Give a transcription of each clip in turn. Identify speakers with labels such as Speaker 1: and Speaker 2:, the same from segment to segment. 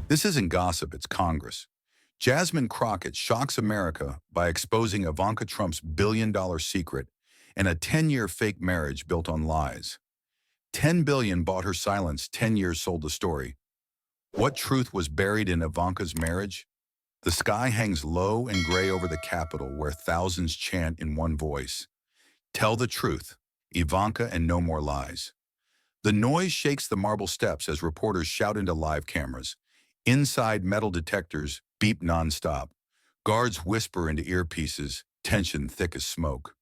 Speaker 1: This isn't gossip, it's Congress. Jasmine Crockett shocks America by exposing Ivanka Trump's billion-dollar secret and a 10-year fake marriage built on lies. 10 billion bought her silence, 10 years sold the story. What truth was buried in Ivanka's marriage? The sky hangs low and gray over the Capitol where thousands chant in one voice. Tell the truth, Ivanka, and no more lies. The noise shakes the marble steps as reporters shout into live cameras. Inside, metal detectors beep nonstop. Guards whisper into earpieces, tension thick as smoke.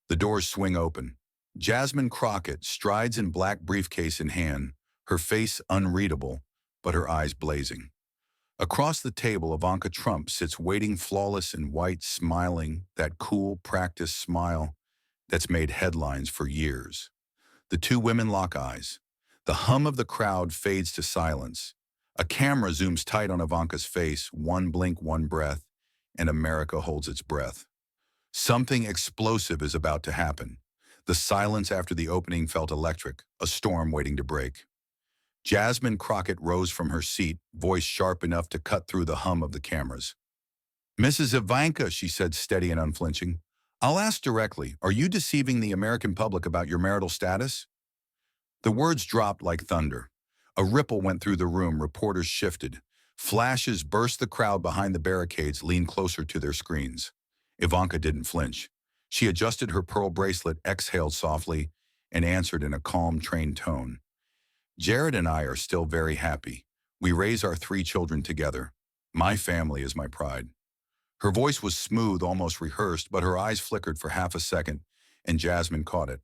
Speaker 1: The doors swing open. Jasmine Crockett strides in black briefcase in hand, her face unreadable, but her eyes blazing. Across the table, Ivanka Trump sits waiting, flawless in white, smiling, that cool, practiced smile that's made headlines for years. The two women lock eyes. The hum of the crowd fades to silence. A camera zooms tight on Ivanka's face, one blink, one breath, and America holds its breath. Something explosive is about to happen. The silence after the opening felt electric, a storm waiting to break. Jasmine Crockett rose from her seat, voice sharp enough to cut through the hum of the cameras. "Mrs. Ivanka," she said, steady and unflinching, "I'll ask directly, are you deceiving the American public about your marital status?" The words dropped like thunder. A ripple went through the room, reporters shifted. Flashes burst, the crowd behind the barricades leaned closer to their screens. Ivanka didn't flinch. She adjusted her pearl bracelet, exhaled softly, and answered in a calm, trained tone. "Jared and I are still very happy. We raise our 3 children together. My family is my pride." Her voice was smooth, almost rehearsed, but her eyes flickered for half a second, and Jasmine caught it.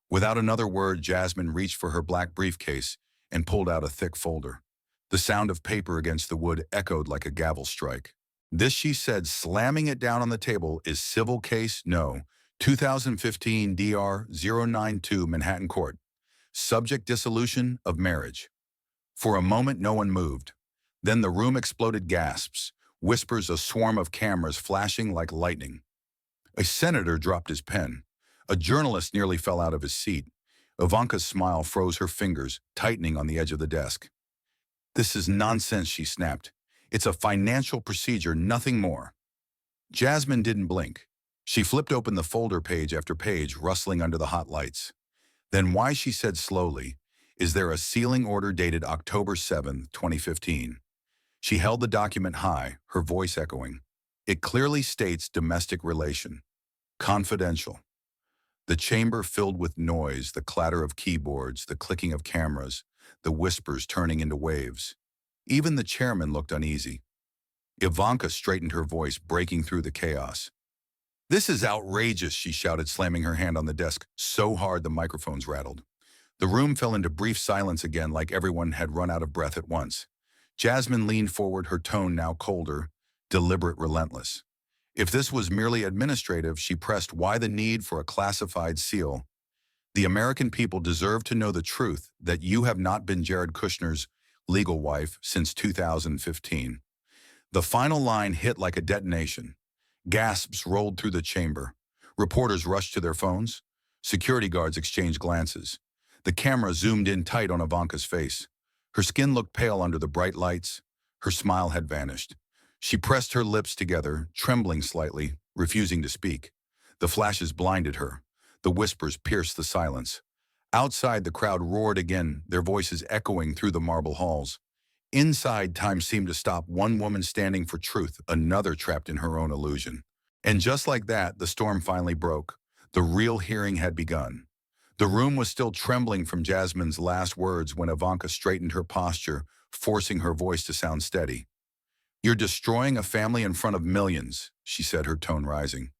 Speaker 1: Without another word, Jasmine reached for her black briefcase and pulled out a thick folder. The sound of paper against the wood echoed like a gavel strike. "This," she said, slamming it down on the table, "is civil case no, 2015 DR 092 Manhattan Court. Subject dissolution of marriage." For a moment, no one moved. Then the room exploded, gasps, whispers, a swarm of cameras flashing like lightning. A senator dropped his pen. A journalist nearly fell out of his seat. Ivanka's smile froze, her fingers tightening on the edge of the desk. "This is nonsense," she snapped. "It's a financial procedure, nothing more." Jasmine didn't blink. She flipped open the folder, page after page, rustling under the hot lights. "Then why," she said slowly, "is there a sealing order dated October 7th, 2015? She held the document high, her voice echoing. "It clearly states domestic relation. Confidential." The chamber filled with noise, the clatter of keyboards, the clicking of cameras, the whispers turning into waves. Even the chairman looked uneasy. Ivanka straightened her voice, breaking through the chaos. "This is outrageous," she shouted, slamming her hand on the desk so hard the microphones rattled. The room fell into brief silence again, like everyone had run out of breath at once. Jasmine leaned forward, her tone now colder, deliberate, relentless. If this was merely administrative, she pressed, why the need for a classified seal? "The American people deserve to know the truth, that you have not been Jared Kushner's legal wife since 2015. The final line hit like a detonation. Gasps rolled through the chamber. Reporters rushed to their phones. Security guards exchanged glances. The camera zoomed in tight on Ivanka's face. Her skin looked pale under the bright lights. Her smile had vanished. She pressed her lips together, trembling slightly, refusing to speak. The flashes blinded her. The whispers pierced the silence. Outside, the crowd roared again, their voices echoing through the marble halls. Inside, time seemed to stop, one woman standing for truth, another trapped in her own illusion. And just like that, the storm finally broke. The real hearing had begun. The room was still trembling from Jasmine's last words when Ivanka straightened her posture, forcing her voice to sound steady. "You're destroying a family in front of millions," she said, her tone rising.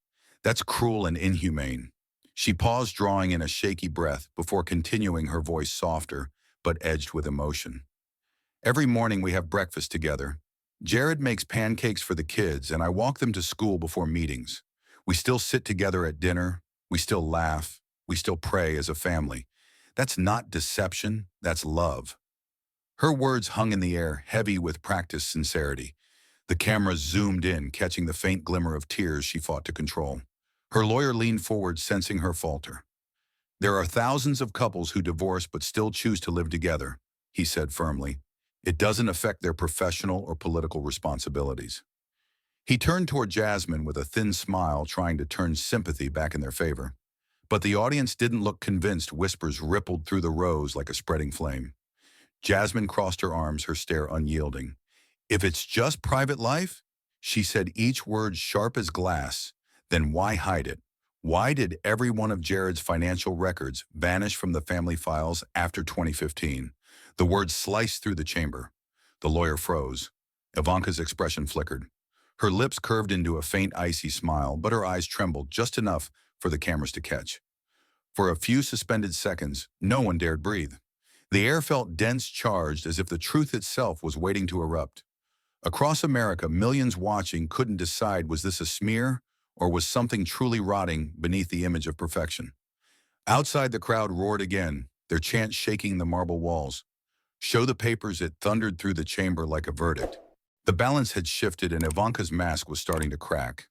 Speaker 1: "That's cruel and inhumane." She paused, drawing in a shaky breath, before continuing, her voice softer, but edged with emotion. "Every morning we have breakfast together. Jared makes pancakes for the kids, and I walk them to school before meetings. We still sit together at dinner. We still laugh. We still pray as a family. That's not deception, that's love." Her words hung in the air, heavy with practiced sincerity. The camera zoomed in, catching the faint glimmer of tears she fought to control. Her lawyer leaned forward, sensing her falter. "There are thousands of couples who divorce but still choose to live together," he said firmly. It doesn't affect their professional or political responsibilities. He turned toward Jasmine with a thin smile, trying to turn sympathy back in their favor. But the audience didn't look convinced. Whispers rippled through the rows like a spreading flame. Jasmine crossed her arms, her stare unyielding. If it's just private life, she said, each word sharp as glass, then why hide it? Why did every one of Jared's financial records vanish from the family files after 2015? The words sliced through the chamber. The lawyer froze. Ivanka's expression flickered. Her lips curved into a faint, icy smile, but her eyes trembled just enough for the cameras to catch. For a few suspended seconds, no one dared breathe. The air felt dense, charged, as if the truth itself was waiting to erupt. Across America, millions watching couldn't decide, was this a smear or was something truly rotting beneath the image of perfection? Outside, the crowd roared again, their chants shaking the marble walls. Show the papers. It thundered through the chamber like a verdict. The balance had shifted and Ivanka's mask was starting to crack.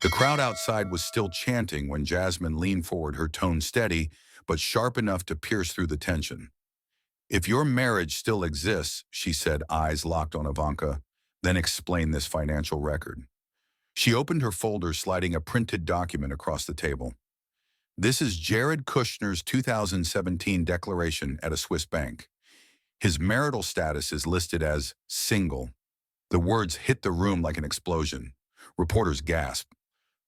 Speaker 1: The crowd outside was still chanting when Jasmine leaned forward, her tone steady but sharp enough to pierce through the tension. If your marriage still exists, she said, eyes locked on Ivanka, then explain this financial record. She opened her folder, sliding a printed document across the table. This is Jared Kushner's 2017 declaration at a Swiss bank. His marital status is listed as single. The words hit the room like an explosion. Reporters gasped.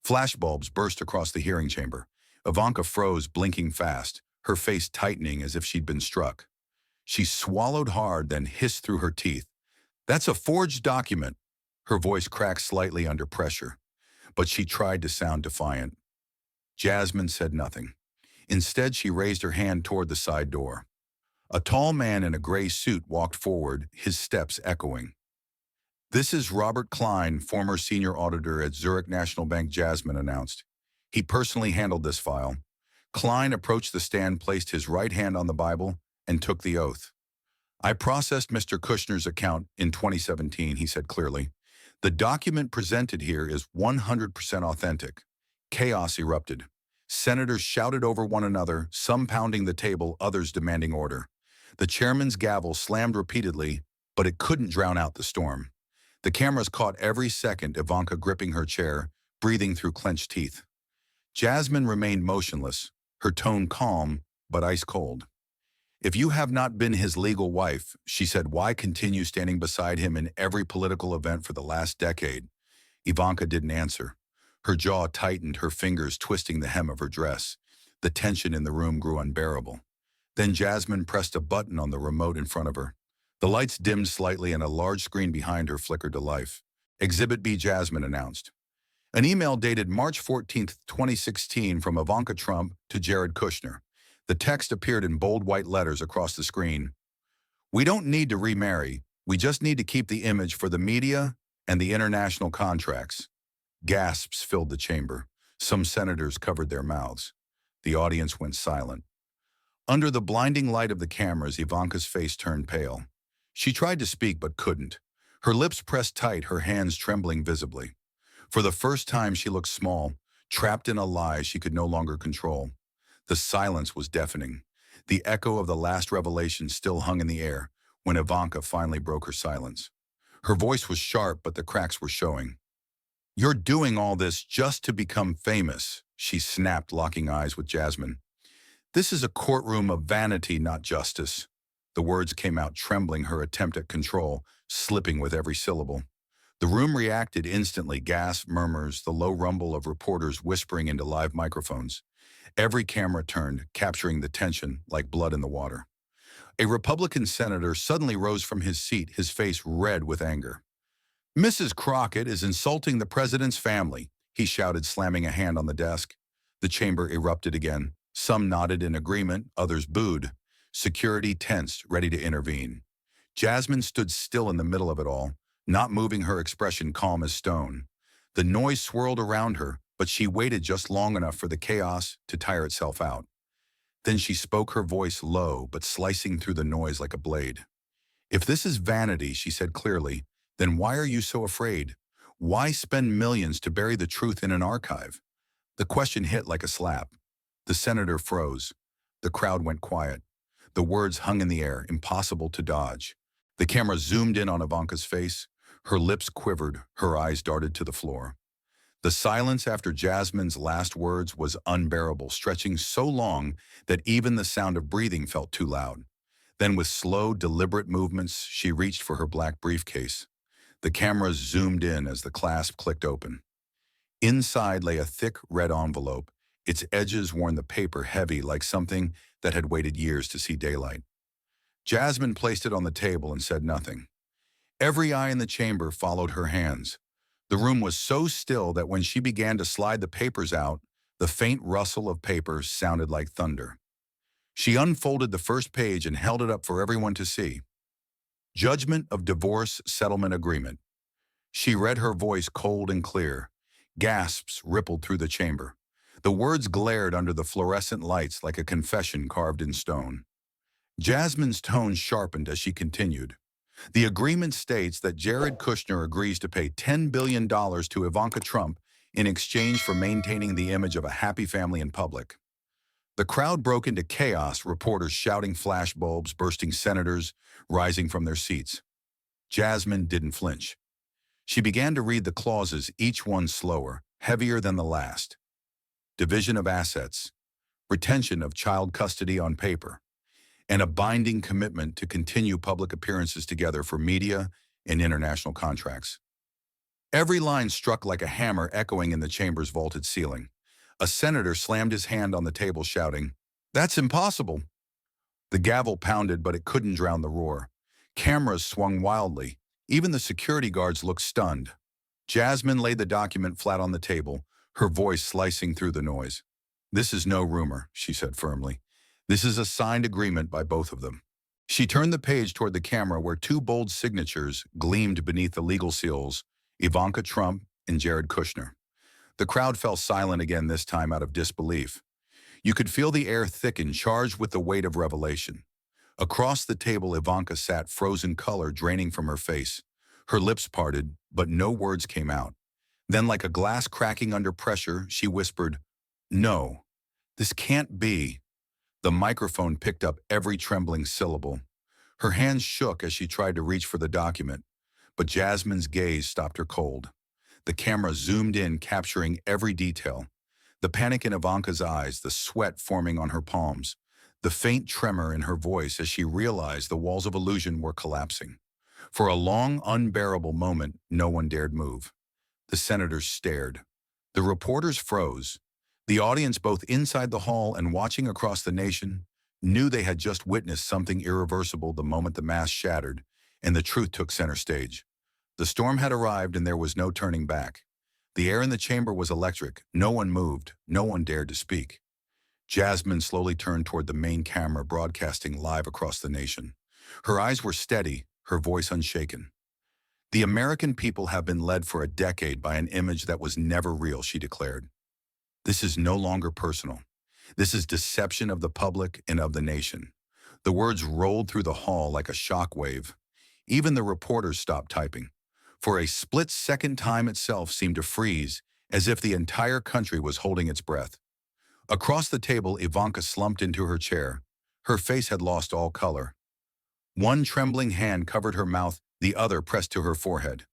Speaker 1: Flashbulbs burst across the hearing chamber. Ivanka froze, blinking fast, her face tightening as if she'd been struck. She swallowed hard, then hissed through her teeth. That's a forged document. Her voice cracked slightly under pressure, but she tried to sound defiant. Jasmine said nothing. Instead, she raised her hand toward the side door. A tall man in a gray suit walked forward, his steps echoing. This is Robert Klein, former senior auditor at Zurich National Bank, Jasmine announced. He personally handled this file. Klein approached the stand, placed his right hand on the Bible, and took the oath. I processed Mr. Kushner's account in 2017, he said clearly. The document presented here is 100% authentic. Chaos erupted. Senators shouted over one another, some pounding the table, others demanding order. The chairman's gavel slammed repeatedly, but it couldn't drown out the storm. The cameras caught every second, Ivanka gripping her chair, breathing through clenched teeth. Jasmine remained motionless, her tone calm but ice cold. If you have not been his legal wife, she said, why continue standing beside him in every political event for the last decade? Ivanka didn't answer. Her jaw tightened, her fingers twisting the hem of her dress. The tension in the room grew unbearable. Then Jasmine pressed a button on the remote in front of her. The lights dimmed slightly and a large screen behind her flickered to life. Exhibit B, Jasmine announced. An email dated March 14, 2016 from Ivanka Trump to Jared Kushner. The text appeared in bold white letters across the screen. We don't need to remarry. We just need to keep the image for the media and the international contracts. Gasps filled the chamber. Some senators covered their mouths. The audience went silent. Under the blinding light of the cameras, Ivanka's face turned pale. She tried to speak but couldn't. Her lips pressed tight, her hands trembling visibly. For the first time, she looked small, trapped in a lie she could no longer control. The silence was deafening. The echo of the last revelation still hung in the air when Ivanka finally broke her silence. Her voice was sharp, but the cracks were showing. You're doing all this just to become famous, she snapped, locking eyes with Jasmine. This is a courtroom of vanity, not justice. The words came out trembling, her attempt at control slipping with every syllable. The room reacted instantly, gasps, murmurs, the low rumble of reporters whispering into live microphones. Every camera turned, capturing the tension like blood in the water. A Republican senator suddenly rose from his seat, his face red with anger. Mrs. Crockett is insulting the president's family, he shouted, slamming a hand on the desk. The chamber erupted again. Some nodded in agreement, others booed. Security tensed, ready to intervene. Jasmine stood still in the middle of it all, not moving, her expression calm as stone. The noise swirled around her, but she waited just long enough for the chaos to tire itself out. Then she spoke, her voice low but slicing through the noise like a blade. If this is vanity, she said clearly, then why are you so afraid? Why spend millions to bury the truth in an archive? The question hit like a slap. The senator froze. The crowd went quiet. The words hung in the air, impossible to dodge. The camera zoomed in on Ivanka's face. Her lips quivered, her eyes darted to the floor. The silence after Jasmine's last words was unbearable, stretching so long that even the sound of breathing felt too loud. Then with slow, deliberate movements, she reached for her black briefcase. The camera zoomed in as the clasp clicked open. Inside lay a thick red envelope. Its edges worn the paper heavy like something that had waited years to see daylight. Jasmine placed it on the table and said nothing. Every eye in the chamber followed her hands. The room was so still that when she began to slide the papers out, the faint rustle of paper sounded like thunder. She unfolded the first page and held it up for everyone to see. Judgment of Divorce Settlement Agreement. She read, her voice cold and clear. Gasps rippled through the chamber. The words glared under the fluorescent lights like a confession carved in stone. Jasmine's tone sharpened as she continued. The agreement states that Jared Kushner agrees to pay $10 billion to Ivanka Trump in exchange for maintaining the image of a happy family in public. The crowd broke into chaos, reporters shouting flashbulbs, bursting senators rising from their seats. Jasmine didn't flinch. She began to read the clauses, each one slower, heavier than the last. Division of assets, retention of child custody on paper, and a binding commitment to continue public appearances together for media and international contracts. Every line struck like a hammer, echoing in the chamber's vaulted ceiling. A senator slammed his hand on the table, shouting, "That's impossible!" The gavel pounded, but it couldn't drown the roar. Cameras swung wildly. Even the security guards looked stunned. Jasmine laid the document flat on the table, her voice slicing through the noise. "This is no rumor," she said firmly. "This is a signed agreement by both of them." She turned the page toward the camera where two bold signatures gleamed beneath the legal seals, Ivanka Trump and Jared Kushner. The crowd fell silent again, this time out of disbelief. You could feel the air thicken, charged with the weight of revelation. Across the table, Ivanka sat, frozen color draining from her face. Her lips parted, but no words came out. Then, like a glass cracking under pressure, she whispered, "No, this can't be." The microphone picked up every trembling syllable. Her hands shook as she tried to reach for the document, but Jasmine's gaze stopped her cold. The camera zoomed in, capturing every detail. The panic in Ivanka's eyes, the sweat forming on her palms, the faint tremor in her voice as she realized the walls of illusion were collapsing. For a long, unbearable moment, no one dared move. The senators stared. The reporters froze. The audience, both inside the hall and watching across the nation, knew they had just witnessed something irreversible the moment the mask shattered and the truth took center stage. The storm had arrived and there was no turning back. The air in the chamber was electric. No one moved. No one dared to speak. Jasmine slowly turned toward the main camera broadcasting live across the nation. Her eyes were steady, her voice unshaken. "The American people have been led for a decade by an image that was never real," she declared. "This is no longer personal. This is deception of the public and of the nation." The words rolled through the hall like a shockwave. Even the reporters stopped typing. For a split second, time itself seemed to freeze, as if the entire country was holding its breath. Across the table, Ivanka slumped into her chair. Her face had lost all color. One trembling hand covered her mouth, the other pressed to her forehead.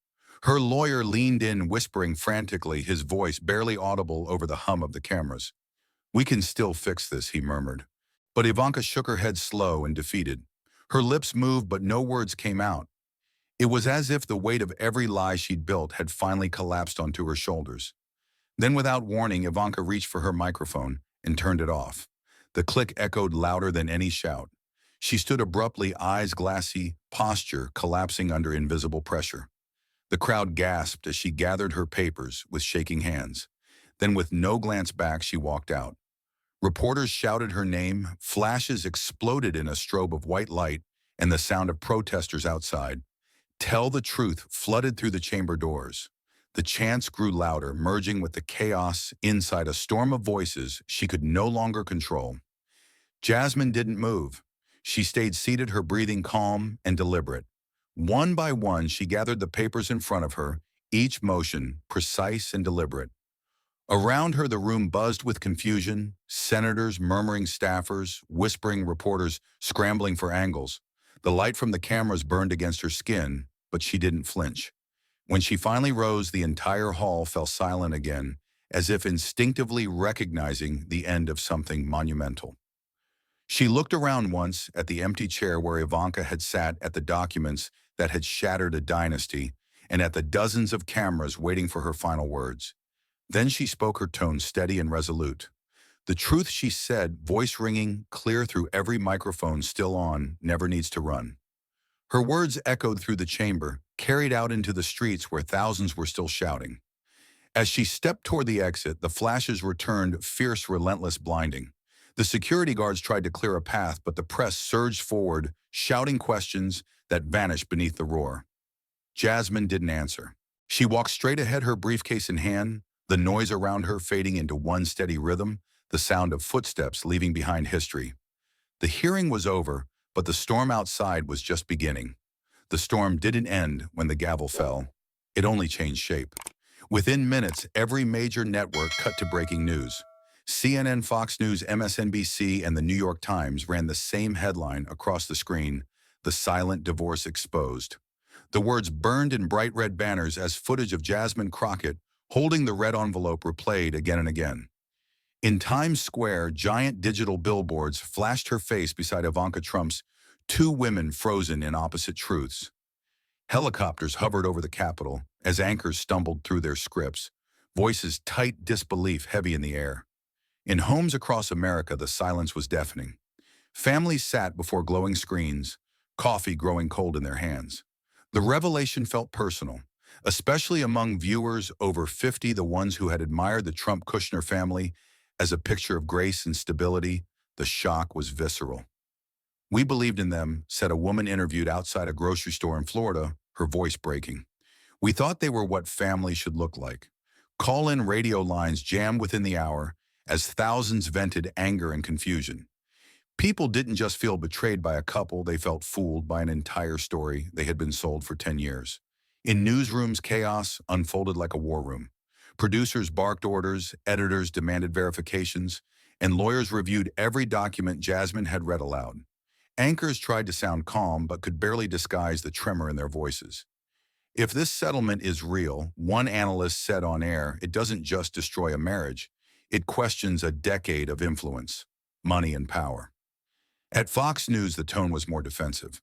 Speaker 1: Her lawyer leaned in, whispering frantically, his voice barely audible over the hum of the cameras. "We can still fix this," he murmured. But Ivanka shook her head, slow and defeated. Her lips moved, but no words came out. It was as if the weight of every lie she'd built had finally collapsed onto her shoulders. Then, without warning, Ivanka reached for her microphone and turned it off. The click echoed louder than any shout. She stood abruptly, eyes glassy, posture collapsing under invisible pressure. The crowd gasped as she gathered her papers with shaking hands. Then, with no glance back, she walked out. Reporters shouted her name, flashes exploded in a strobe of white light, and the sound of protesters outside. "Tell the truth" flooded through the chamber doors. The chants grew louder, merging with the chaos inside, a storm of voices she could no longer control. Jasmine didn't move. She stayed seated, her breathing calm and deliberate. One by one, she gathered the papers in front of her, each motion precise and deliberate. Around her, the room buzzed with confusion, senators murmuring, staffers whispering, reporters scrambling for angles. The light from the cameras burned against her skin, but she didn't flinch. When she finally rose, the entire hall fell silent again, as if instinctively recognizing the end of something monumental. She looked around once at the empty chair where Ivanka had sat, at the documents that had shattered a dynasty, and at the dozens of cameras waiting for her final words. Then she spoke, her tone steady and resolute. The truth, she said, voice ringing clear through every microphone still on, never needs to run. Her words echoed through the chamber, carried out into the streets where thousands were still shouting. As she stepped toward the exit, the flashes returned, fierce, relentless, blinding. The security guards tried to clear a path, but the press surged forward, shouting questions that vanished beneath the roar. Jasmine didn't answer. She walked straight ahead, her briefcase in hand, the noise around her fading into one steady rhythm, the sound of footsteps leaving behind history. The hearing was over, but the storm outside was just beginning. The storm didn't end when the gavel fell. It only changed shape. Within minutes, every major network cut to breaking news. CNN, Fox News, MSNBC, and the New York Times ran the same headline across the screen: "The Silent Divorce Exposed." The words burned in bright red banners as footage of Jasmine Crockett holding the red envelope replayed again and again. In Times Square, giant digital billboards flashed her face beside Ivanka Trump's, two women frozen in opposite truths. Helicopters hovered over the Capitol as anchors stumbled through their scripts, voices tight disbelief heavy in the air. In homes across America, the silence was deafening. Families sat before glowing screens, coffee growing cold in their hands. The revelation felt personal, especially among viewers over 50, the ones who had admired the Trump-Kushner family as a picture of grace and stability. The shock was visceral. "We believed in them," said a woman interviewed outside a grocery store in Florida, her voice breaking. "We thought they were what family should look like." Call-in radio lines jammed within the hour as thousands vented anger and confusion. People didn't just feel betrayed by a couple, they felt fooled by an entire story they had been sold for 10 years. In newsrooms, chaos unfolded like a war room. Producers barked orders, editors demanded verifications, and lawyers reviewed every document Jasmine had read aloud. Anchors tried to sound calm but could barely disguise the tremor in their voices. "If this settlement is real," one analyst said on air, "it doesn't just destroy a marriage, it questions a decade of influence, money, and power." At Fox News, the tone was more defensive.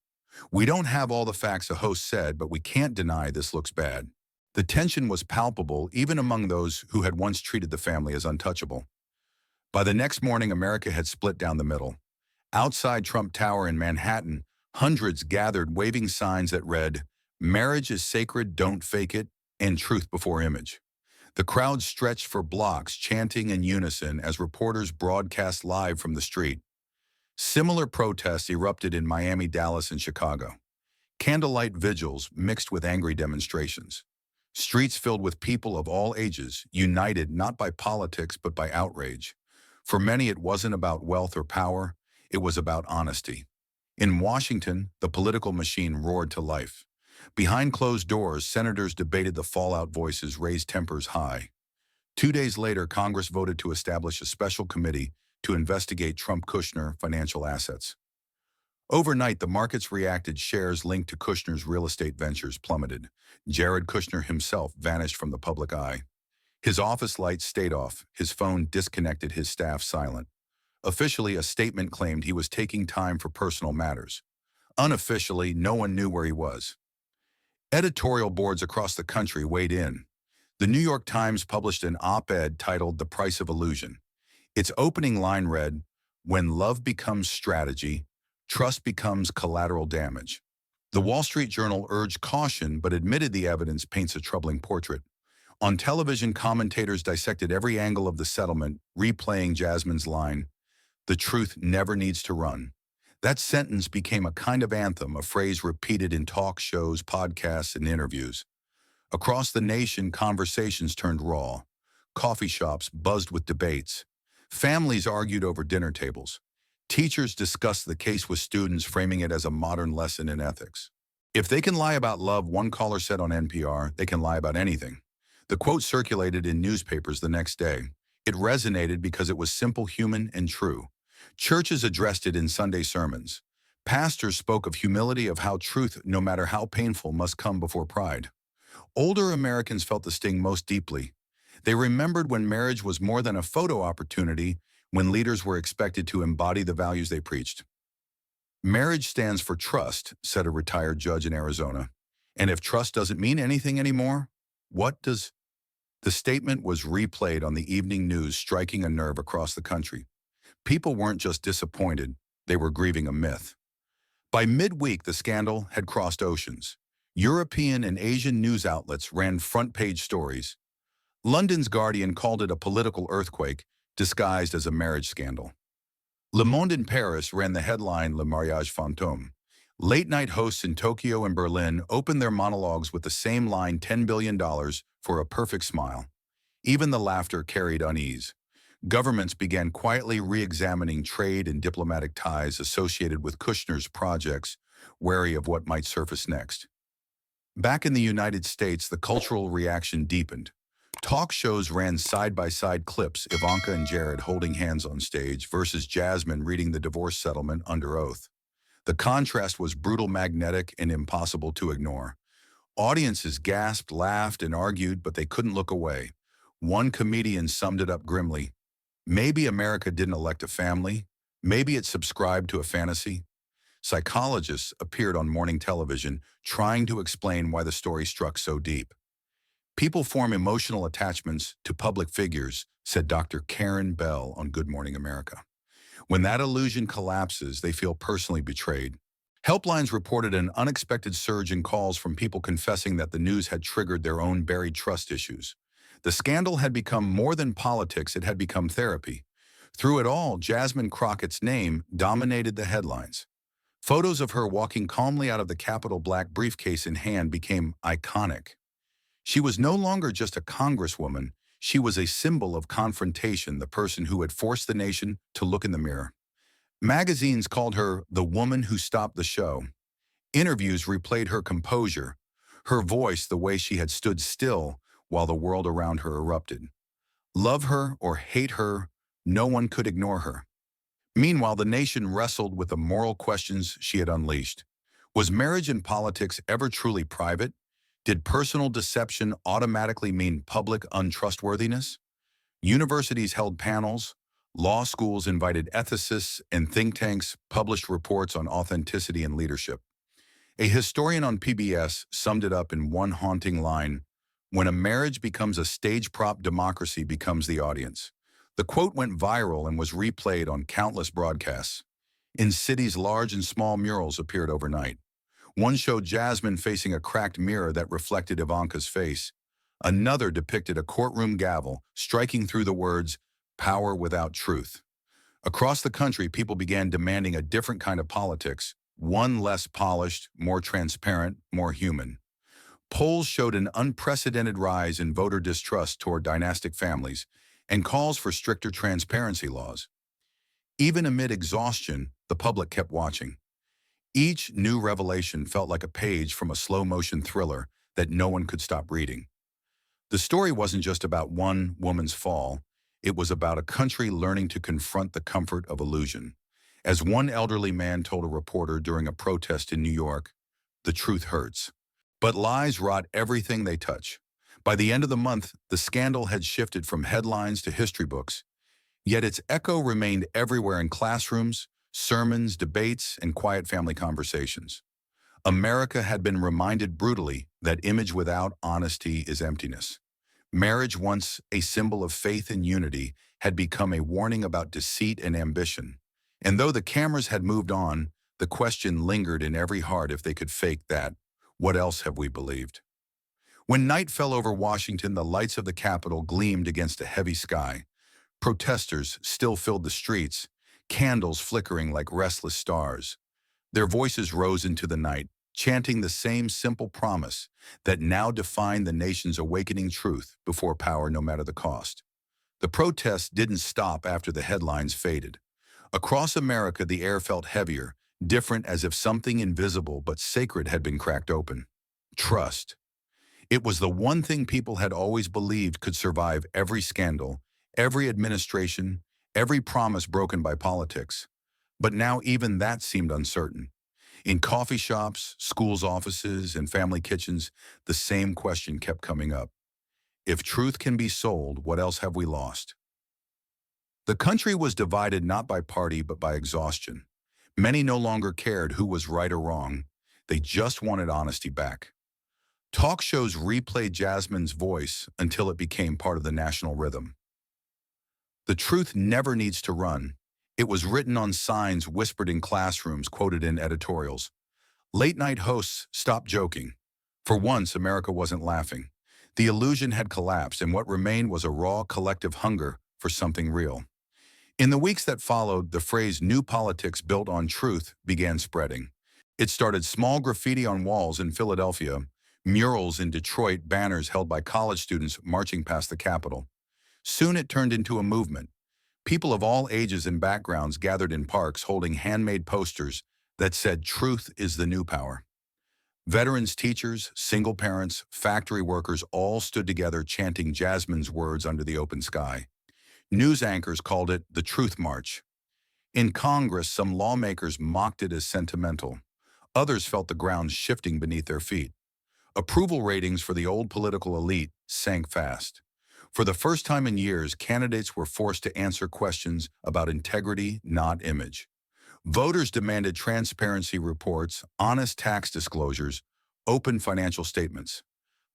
Speaker 1: "We don't have all the facts," a host said, "but we can't deny this looks bad." The tension was palpable even among those who had once treated the family as untouchable. By the next morning, America had split down the middle. Outside Trump Tower in Manhattan, hundreds gathered waving signs that read, "Marriage is sacred, don't fake it," and "Truth before image." The crowd stretched for blocks, chanting in unison as reporters broadcast live from the street. Similar protests erupted in Miami, Dallas, and Chicago. Candlelight vigils mixed with angry demonstrations. Streets filled with people of all ages, united not by politics but by outrage. For many, it wasn't about wealth or power, it was about honesty. In Washington, the political machine roared to life. Behind closed doors, senators debated the fallout, voices raised, tempers high. 2 days later, Congress voted to establish a special committee to investigate Trump-Kushner financial assets. Overnight, the markets reacted. Shares linked to Kushner's real estate ventures plummeted. Jared Kushner himself vanished from the public eye. His office lights stayed off, his phone disconnected, his staff silent. Officially, a statement claimed he was taking time for personal matters. Unofficially, no one knew where he was. Editorial boards across the country weighed in. The New York Times published an op-ed titled "The Price of Illusion." Its opening line read, "When love becomes strategy, trust becomes collateral damage." The Wall Street Journal urged caution but admitted the evidence paints a troubling portrait. On television, commentators dissected every angle of the settlement, replaying Jasmine's line, "The truth never needs to run." That sentence became a kind of anthem, a phrase repeated in talk shows, podcasts, and interviews. Across the nation, conversations turned raw. Coffee shops buzzed with debates. Families argued over dinner tables. Teachers discussed the case with students, framing it as a modern lesson in ethics. "If they can lie about love," one caller said on NPR, "they can lie about anything." The quote circulated in newspapers the next day. It resonated because it was simple, human, and true. Churches addressed it in Sunday sermons. Pastors spoke of humility, of how truth, no matter how painful, must come before pride. Older Americans felt the sting most deeply. They remembered when marriage was more than a photo opportunity, when leaders were expected to embody the values they preached. Marriage stands for trust, said a retired judge in Arizona. And if trust doesn't mean anything anymore, what does? The statement was replayed on the evening news, striking a nerve across the country. People weren't just disappointed, they were grieving a myth. By midweek, the scandal had crossed oceans. European and Asian news outlets ran front-page stories. London's Guardian called it a political earthquake, disguised as a marriage scandal. Le Monde in Paris ran the headline Le Mariage Fantôme. Late-night hosts in Tokyo and Berlin opened their monologues with the same line, $10 billion for a perfect smile. Even the laughter carried unease. Governments began quietly re-examining trade and diplomatic ties associated with Kushner's projects, wary of what might surface next. Back in the United States, the cultural reaction deepened. Talk shows ran side-by-side clips, Ivanka and Jared holding hands on stage versus Jasmine reading the divorce settlement under oath. The contrast was brutal, magnetic, and impossible to ignore. Audiences gasped, laughed, and argued, but they couldn't look away. One comedian summed it up grimly. Maybe America didn't elect a family. Maybe it subscribed to a fantasy. Psychologists appeared on morning television trying to explain why the story struck so deep. People form emotional attachments to public figures, said Dr. Karen Bell on Good Morning America. When that illusion collapses, they feel personally betrayed. Helplines reported an unexpected surge in calls from people confessing that the news had triggered their own buried trust issues. The scandal had become more than politics, it had become therapy. Through it all, Jasmine Crockett's name dominated the headlines. Photos of her walking calmly out of the Capitol, black briefcase in hand, became iconic. She was no longer just a congresswoman, she was a symbol of confrontation, the person who had forced the nation to look in the mirror. Magazines called her the woman who stopped the show. Interviews replayed her composure, her voice, the way she had stood still while the world around her erupted. Love her or hate her, no one could ignore her. Meanwhile, the nation wrestled with the moral questions she had unleashed. Was marriage and politics ever truly private? Did personal deception automatically mean public untrustworthiness? Universities held panels, law schools invited ethicists, and think tanks published reports on authenticity and leadership. A historian on PBS summed it up in one haunting line: when a marriage becomes a stage prop, democracy becomes the audience. The quote went viral and was replayed on countless broadcasts. In cities large and small, murals appeared overnight. One showed Jasmine facing a cracked mirror that reflected Ivanka's face. Another depicted a courtroom gavel striking through the words, "Power without truth." Across the country, people began demanding a different kind of politics, one less polished, more transparent, more human. Polls showed an unprecedented rise in voter distrust toward dynastic families and calls for stricter transparency laws. Even amid exhaustion, the public kept watching. Each new revelation felt like a page from a slow-motion thriller that no one could stop reading. The story wasn't just about one woman's fall, it was about a country learning to confront the comfort of illusion. As one elderly man told a reporter during a protest in New York, "The truth hurts, but lies rot everything they touch." By the end of the month, the scandal had shifted from headlines to history books, yet its echo remained everywhere in classrooms, sermons, debates, and quiet family conversations. America had been reminded brutally that image without honesty is emptiness. Marriage, once a symbol of faith and unity, had become a warning about deceit and ambition. And though the cameras had moved on, the question lingered in every heart: if they could fake that, what else have we believed? When night fell over Washington, the lights of the Capitol gleamed against a heavy sky. Protesters still filled the streets, candles flickering like restless stars. Their voices rose into the night, chanting the same simple promise that now defined the nation's awakening: truth before power, no matter the cost. The protests didn't stop after the headlines faded. Across America, the air felt heavier, different, as if something invisible but sacred had been cracked open. Trust. It was the one thing people had always believed could survive every scandal, every administration, every promise broken by politics. But now even that seemed uncertain. In coffee shops, schools' offices, and family kitchens, the same question kept coming up. If truth can be sold, what else have we lost? The country was divided not by party but by exhaustion. Many no longer cared who was right or wrong. They just wanted honesty back. Talk shows replayed Jasmine's voice until it became part of the national rhythm. The truth never needs to run. It was written on signs, whispered in classrooms, quoted in editorials. Late-night hosts stopped joking. For once, America wasn't laughing. The illusion had collapsed, and what remained was a raw collective hunger for something real. In the weeks that followed, the phrase "new politics built on truth" began spreading. It started small graffiti on walls in Philadelphia, murals in Detroit, banners held by college students marching past the Capitol. Soon it turned into a movement. People of all ages and backgrounds gathered in parks holding handmade posters that said "Truth is the new power." Veterans, teachers, single parents, factory workers all stood together chanting Jasmine's words under the open sky. News anchors called it the Truth March. In Congress, some lawmakers mocked it as sentimental. Others felt the ground shifting beneath their feet. Approval ratings for the old political elite sank fast. For the first time in years, candidates were forced to answer questions about integrity, not image. Voters demanded transparency reports, honest tax disclosures, open financial statements.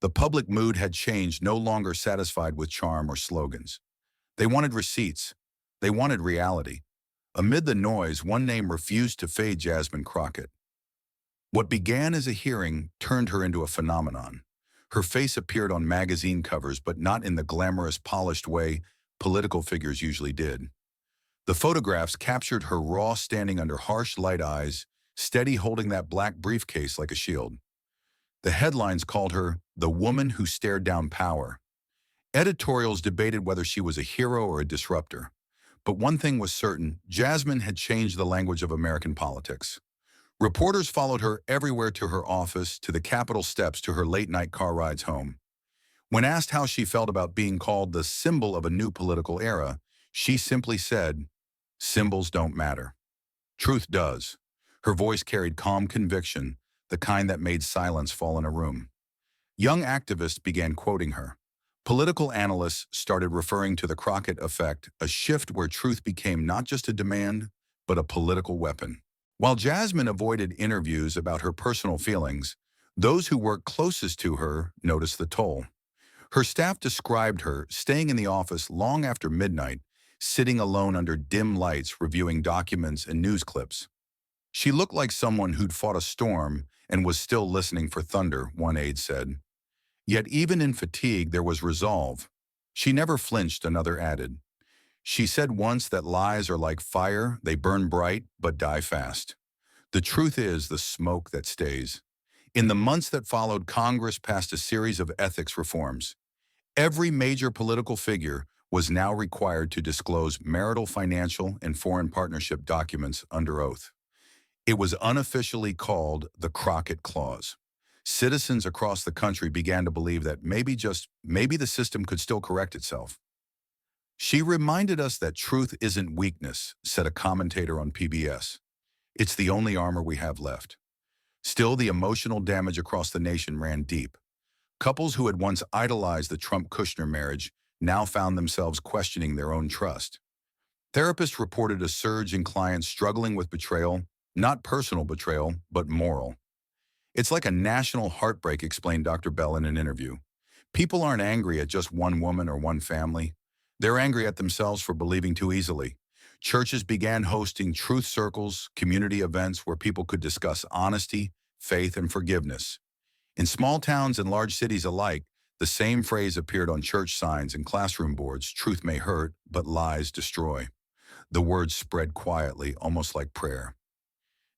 Speaker 1: The public mood had changed, no longer satisfied with charm or slogans. They wanted receipts. They wanted reality. Amid the noise, one name refused to fade: Jasmine Crockett. What began as a hearing turned her into a phenomenon. Her face appeared on magazine covers, but not in the glamorous, polished way political figures usually did. The photographs captured her raw, standing under harsh light eyes, steady, holding that black briefcase like a shield. The headlines called her the woman who stared down power. Editorials debated whether she was a hero or a disruptor. But one thing was certain: Jasmine had changed the language of American politics. Reporters followed her everywhere, to her office, to the Capitol steps, to her late-night car rides home. When asked how she felt about being called the symbol of a new political era, she simply said, "Symbols don't matter. Truth does." Her voice carried calm conviction, the kind that made silence fall in a room. Young activists began quoting her. Political analysts started referring to the Crockett effect, a shift where truth became not just a demand, but a political weapon. While Jasmine avoided interviews about her personal feelings, those who worked closest to her noticed the toll. Her staff described her staying in the office long after midnight, sitting alone under dim lights, reviewing documents and news clips. She looked like someone who'd fought a storm and was still listening for thunder, one aide said. Yet even in fatigue, there was resolve. She never flinched, another added. She said once that lies are like fire, they burn bright but die fast. The truth is the smoke that stays. In the months that followed, Congress passed a series of ethics reforms. Every major political figure was now required to disclose marital, financial, and foreign partnership documents under oath. It was unofficially called the Crockett Clause. Citizens across the country began to believe that maybe, just maybe, the system could still correct itself. "She reminded us that truth isn't weakness," said a commentator on PBS. "It's the only armor we have left." Still, the emotional damage across the nation ran deep. Couples who had once idolized the Trump-Kushner marriage now found themselves questioning their own trust. Therapists reported a surge in clients struggling with betrayal, not personal betrayal, but moral. "It's like a national heartbreak," explained Dr. Bell in an interview. "People aren't angry at just one woman or one family. They're angry at themselves for believing too easily." Churches began hosting truth circles, community events where people could discuss honesty, faith, and forgiveness. In small towns and large cities alike, the same phrase appeared on church signs and classroom boards: "Truth may hurt, but lies destroy." The words spread quietly, almost like prayer.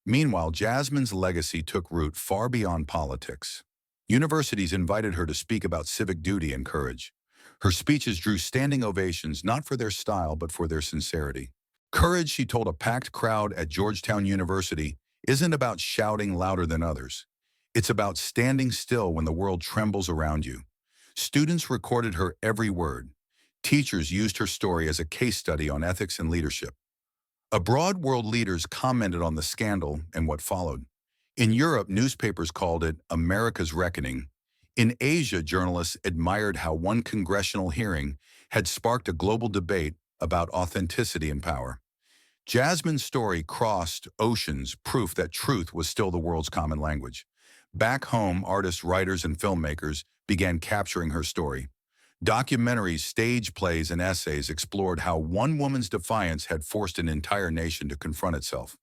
Speaker 1: Meanwhile, Jasmine's legacy took root far beyond politics. Universities invited her to speak about civic duty and courage. Her speeches drew standing ovations, not for their style, but for their sincerity. Courage, she told a packed crowd at Georgetown University, isn't about shouting louder than others. It's about standing still when the world trembles around you. Students recorded her every word. Teachers used her story as a case study on ethics and leadership. Abroad, world leaders commented on the scandal and what followed. In Europe, newspapers called it America's Reckoning. In Asia, journalists admired how one congressional hearing had sparked a global debate about authenticity and power. Jasmine's story crossed oceans, proof that truth was still the world's common language. Back home, artists, writers, and filmmakers began capturing her story. Documentaries, stage plays, and essays explored how one woman's defiance had forced an entire nation to confront itself.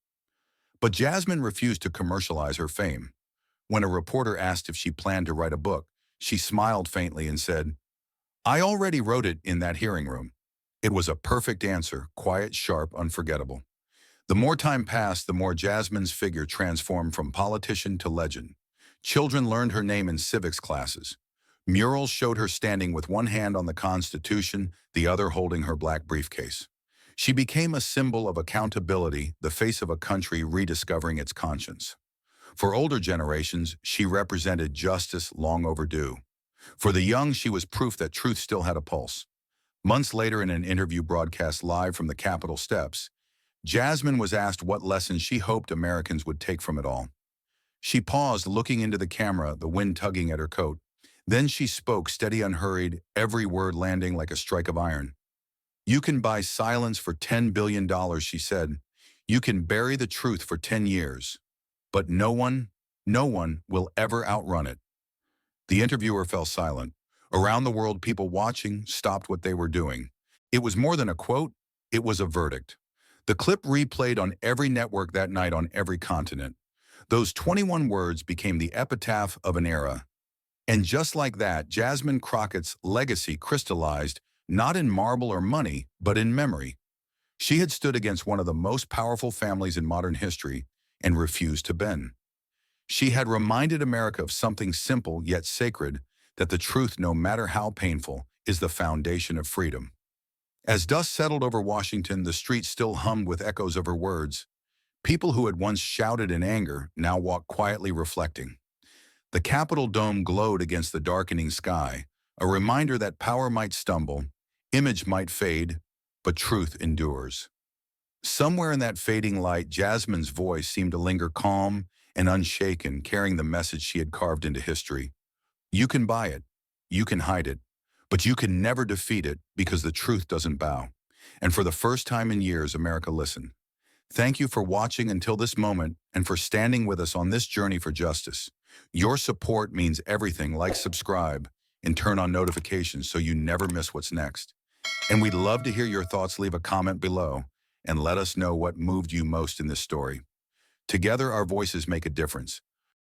Speaker 1: But Jasmine refused to commercialize her fame. When a reporter asked if she planned to write a book, she smiled faintly and said, "I already wrote it in that hearing room." It was a perfect answer, quiet, sharp, unforgettable. The more time passed, the more Jasmine's figure transformed from politician to legend. Children learned her name in civics classes. Murals showed her standing with one hand on the Constitution, the other holding her black briefcase. She became a symbol of accountability, the face of a country rediscovering its conscience. For older generations, she represented justice long overdue. For the young, she was proof that truth still had a pulse. Months later, in an interview broadcast live from the Capitol steps, Jasmine was asked what lessons she hoped Americans would take from it all. She paused, looking into the camera, the wind tugging at her coat. Then she spoke, steady, unhurried, every word landing like a strike of iron. "You can buy silence for $10 billion, she said. "You can bury the truth for 10 years. But no one will ever outrun it." The interviewer fell silent. Around the world, people watching stopped what they were doing. It was more than a quote, it was a verdict. The clip replayed on every network that night on every continent. Those 21 words became the epitaph of an era. And just like that, Jasmine Crockett's legacy crystallized, not in marble or money, but in memory. She had stood against one of the most powerful families in modern history and refused to bend. She had reminded America of something simple yet sacred, that the truth, no matter how painful, is the foundation of freedom. As dust settled over Washington, the streets still hummed with echoes of her words. People who had once shouted in anger now walked quietly, reflecting. The Capitol dome glowed against the darkening sky, a reminder that power might stumble, image might fade, but truth endures. Somewhere in that fading light, Jasmine's voice seemed to linger calm and unshaken, carrying the message she had carved into history. You can buy it, you can hide it, but you can never defeat it, because the truth doesn't bow. And for the first time in years, America listened. Thank you for watching until this moment and for standing with us on this journey for justice. Your support means everything. Like, subscribe, and turn on notifications so you never miss what's next. And we'd love to hear your thoughts. Leave a comment below and let us know what moved you most in this story. Together, our voices make a difference.